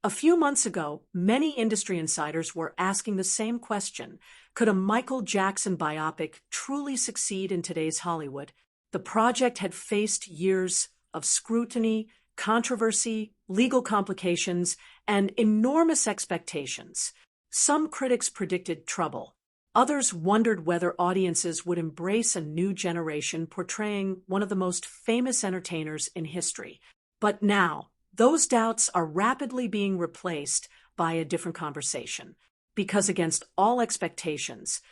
A few months ago, many industry insiders were asking the same question. Could a Michael Jackson biopic truly succeed in today's Hollywood? The project had faced years of scrutiny, controversy, legal complications, and enormous expectations. Some critics predicted trouble. Others wondered whether audiences would embrace a new generation portraying one of the most famous entertainers in history. But now, those doubts are rapidly being replaced by a different conversation, because against all expectations,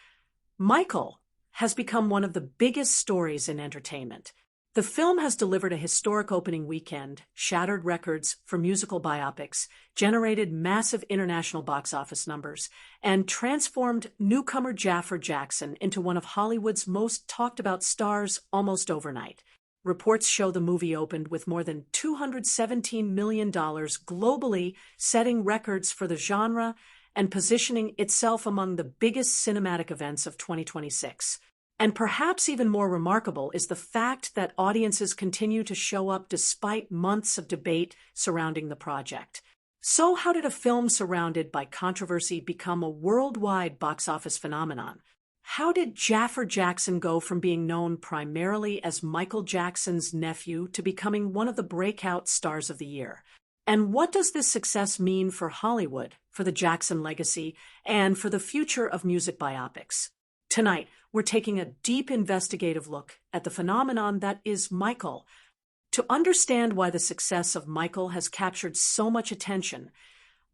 Michael has become one of the biggest stories in entertainment. The film has delivered a historic opening weekend, shattered records for musical biopics, generated massive international box office numbers, and transformed newcomer Jaafar Jackson into one of Hollywood's most talked-about stars almost overnight. Reports show the movie opened with more than $217 million globally, setting records for the genre and positioning itself among the biggest cinematic events of 2026. And perhaps even more remarkable is the fact that audiences continue to show up despite months of debate surrounding the project. So how did a film surrounded by controversy become a worldwide box office phenomenon? How did Jaafar Jackson go from being known primarily as Michael Jackson's nephew to becoming one of the breakout stars of the year? And what does this success mean for Hollywood, for the Jackson legacy, and for the future of music biopics? Tonight, we're taking a deep investigative look at the phenomenon that is Michael. To understand why the success of Michael has captured so much attention,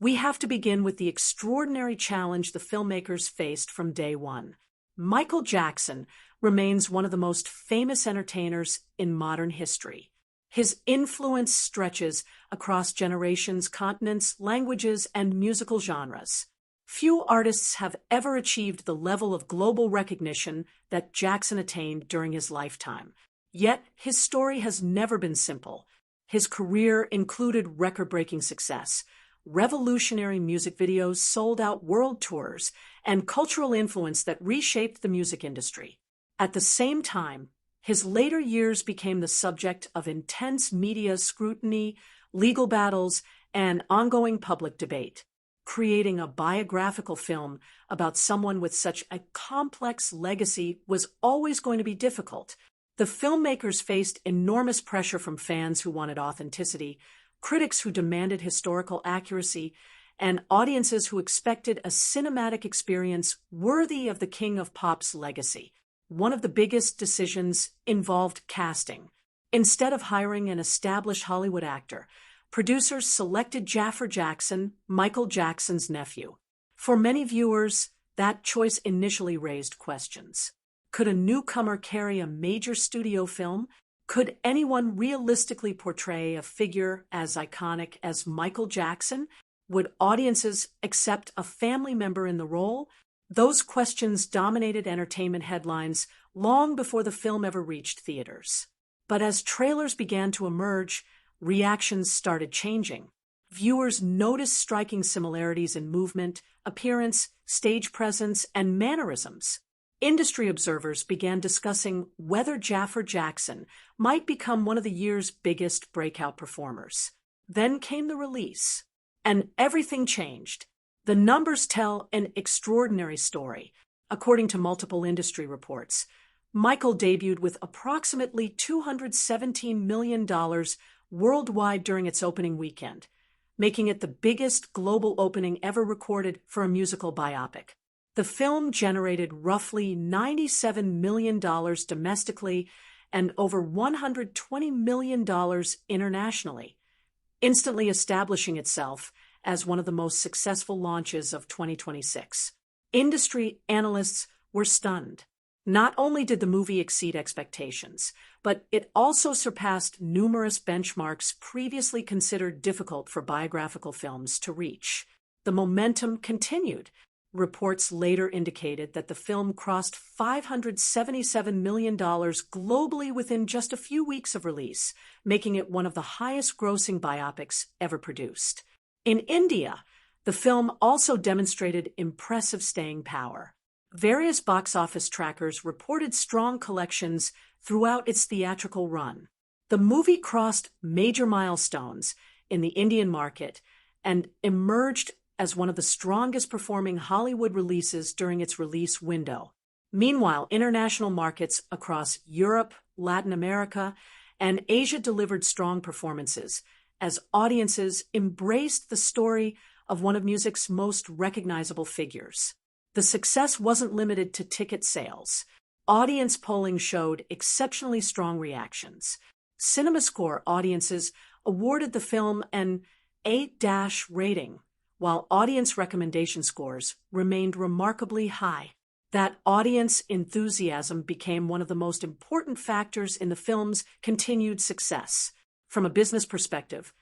we have to begin with the extraordinary challenge the filmmakers faced from day one. Michael Jackson remains one of the most famous entertainers in modern history. His influence stretches across generations, continents, languages, and musical genres. Few artists have ever achieved the level of global recognition that Jackson attained during his lifetime. Yet, his story has never been simple. His career included record-breaking success, revolutionary music videos, sold-out world tours, and cultural influence that reshaped the music industry. At the same time, his later years became the subject of intense media scrutiny, legal battles, and ongoing public debate. Creating a biographical film about someone with such a complex legacy was always going to be difficult. The filmmakers faced enormous pressure from fans who wanted authenticity, critics who demanded historical accuracy, and audiences who expected a cinematic experience worthy of the King of Pop's legacy. One of the biggest decisions involved casting. Instead of hiring an established Hollywood actor, producers selected Jaafar Jackson, Michael Jackson's nephew. For many viewers, that choice initially raised questions. Could a newcomer carry a major studio film? Could anyone realistically portray a figure as iconic as Michael Jackson? Would audiences accept a family member in the role? Those questions dominated entertainment headlines long before the film ever reached theaters. But as trailers began to emerge, reactions started changing. Viewers noticed striking similarities in movement, appearance, stage presence, and mannerisms. Industry observers began discussing whether Jaafar Jackson might become one of the year's biggest breakout performers. Then came the release, and everything changed. The numbers tell an extraordinary story. According to multiple industry reports, Michael debuted with approximately $217 million worldwide during its opening weekend, making it the biggest global opening ever recorded for a musical biopic. The film generated roughly $97 million domestically and over $120 million internationally, instantly establishing itself as one of the most successful launches of 2026. Industry analysts were stunned. Not only did the movie exceed expectations, but it also surpassed numerous benchmarks previously considered difficult for biographical films to reach. The momentum continued. Reports later indicated that the film crossed $577 million globally within just a few weeks of release, making it one of the highest-grossing biopics ever produced. In India, the film also demonstrated impressive staying power. Various box office trackers reported strong collections throughout its theatrical run. The movie crossed major milestones in the Indian market and emerged as one of the strongest performing Hollywood releases during its release window. Meanwhile, international markets across Europe, Latin America, and Asia delivered strong performances as audiences embraced the story of one of music's most recognizable figures. The success wasn't limited to ticket sales. Audience polling showed exceptionally strong reactions. CinemaScore audiences awarded the film an A- rating, while audience recommendation scores remained remarkably high. That audience enthusiasm became one of the most important factors in the film's continued success. From a business perspective,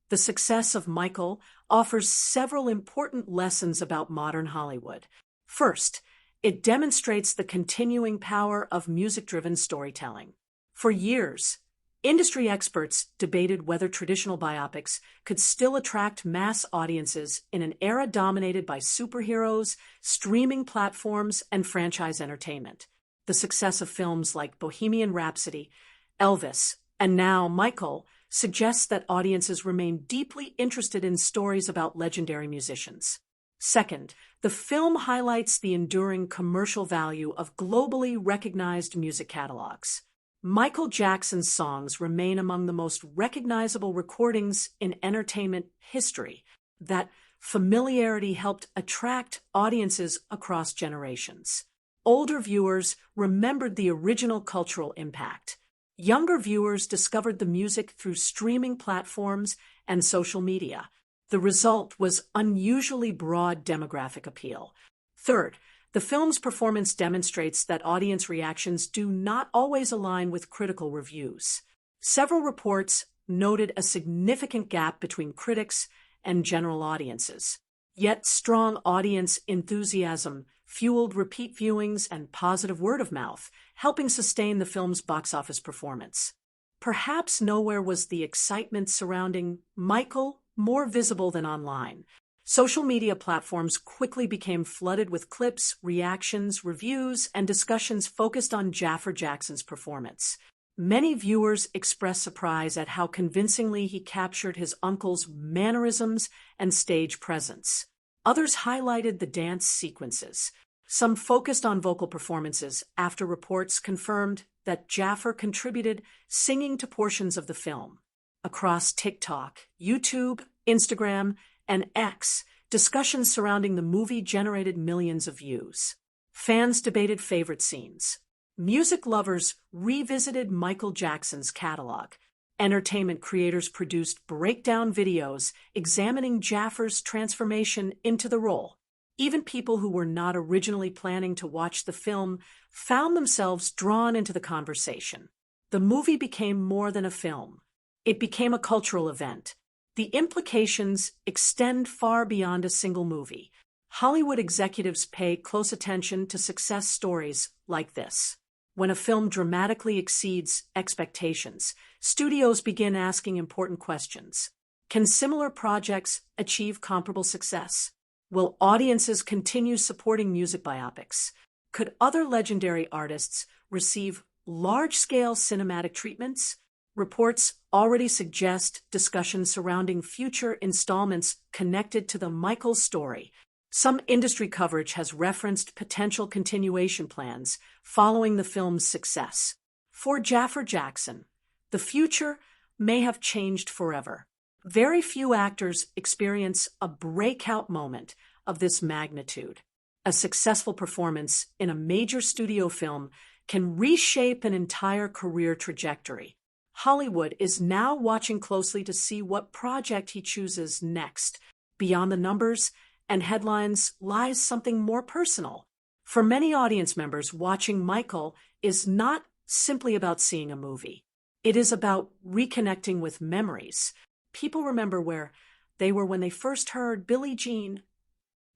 the success of Michael offers several important lessons about modern Hollywood. First, it demonstrates the continuing power of music-driven storytelling. For years, industry experts debated whether traditional biopics could still attract mass audiences in an era dominated by superheroes, streaming platforms, and franchise entertainment. The success of films like Bohemian Rhapsody, Elvis, and now Michael suggests that audiences remain deeply interested in stories about legendary musicians. Second, the film highlights the enduring commercial value of globally recognized music catalogs. Michael Jackson's songs remain among the most recognizable recordings in entertainment history. That familiarity helped attract audiences across generations. Older viewers remembered the original cultural impact. Younger viewers discovered the music through streaming platforms and social media. The result was unusually broad demographic appeal. Third, the film's performance demonstrates that audience reactions do not always align with critical reviews. Several reports noted a significant gap between critics and general audiences. Yet strong audience enthusiasm fueled repeat viewings and positive word of mouth, helping sustain the film's box office performance. Perhaps nowhere was the excitement surrounding Michael more visible than online. Social media platforms quickly became flooded with clips, reactions, reviews, and discussions focused on Jaafar Jackson's performance. Many viewers expressed surprise at how convincingly he captured his uncle's mannerisms and stage presence. Others highlighted the dance sequences. Some focused on vocal performances after reports confirmed that Jaafar contributed singing to portions of the film. Across TikTok, YouTube, Instagram, and X, discussions surrounding the movie generated millions of views. Fans debated favorite scenes. Music lovers revisited Michael Jackson's catalog. Entertainment creators produced breakdown videos examining Jaafar's transformation into the role. Even people who were not originally planning to watch the film found themselves drawn into the conversation. The movie became more than a film. It became a cultural event. The implications extend far beyond a single movie. Hollywood executives pay close attention to success stories like this. When a film dramatically exceeds expectations, studios begin asking important questions. Can similar projects achieve comparable success? Will audiences continue supporting music biopics? Could other legendary artists receive large-scale cinematic treatments? Reports already suggest discussions surrounding future installments connected to the Michael story. Some industry coverage has referenced potential continuation plans following the film's success. For Jaafar Jackson, the future may have changed forever. Very few actors experience a breakout moment of this magnitude. A successful performance in a major studio film can reshape an entire career trajectory. Hollywood is now watching closely to see what project he chooses next. Beyond the numbers and headlines lies something more personal. For many audience members, watching Michael is not simply about seeing a movie. It is about reconnecting with memories. People remember where they were when they first heard Billie Jean.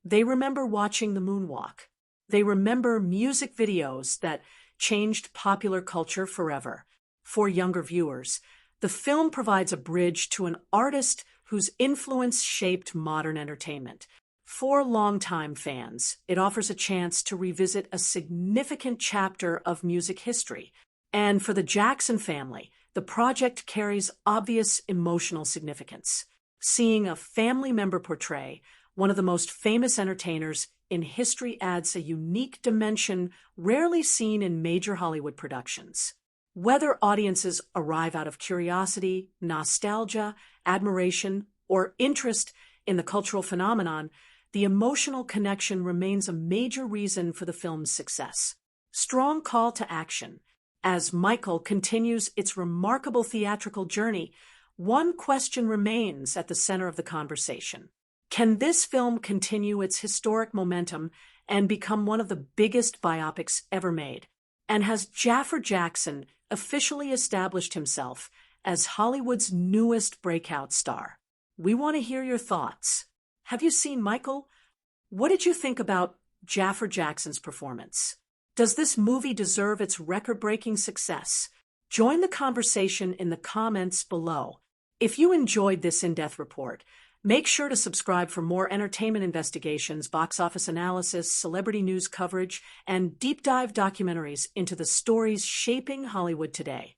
They remember watching the moonwalk. They remember music videos that changed popular culture forever. For younger viewers, the film provides a bridge to an artist whose influence shaped modern entertainment. For longtime fans, it offers a chance to revisit a significant chapter of music history. And for the Jackson family, the project carries obvious emotional significance. Seeing a family member portray one of the most famous entertainers in history adds a unique dimension rarely seen in major Hollywood productions. Whether audiences arrive out of curiosity, nostalgia, admiration, or interest in the cultural phenomenon, the emotional connection remains a major reason for the film's success. Strong call to action. As Michael continues its remarkable theatrical journey, one question remains at the center of the conversation. Can this film continue its historic momentum and become one of the biggest biopics ever made? And has Jaafar Jackson officially established himself as Hollywood's newest breakout star? We want to hear your thoughts. Have you seen Michael? What did you think about Jaafar Jackson's performance? Does this movie deserve its record-breaking success? Join the conversation in the comments below. If you enjoyed this in-depth report, make sure to subscribe for more entertainment investigations, box office analysis, celebrity news coverage, and deep dive documentaries into the stories shaping Hollywood today.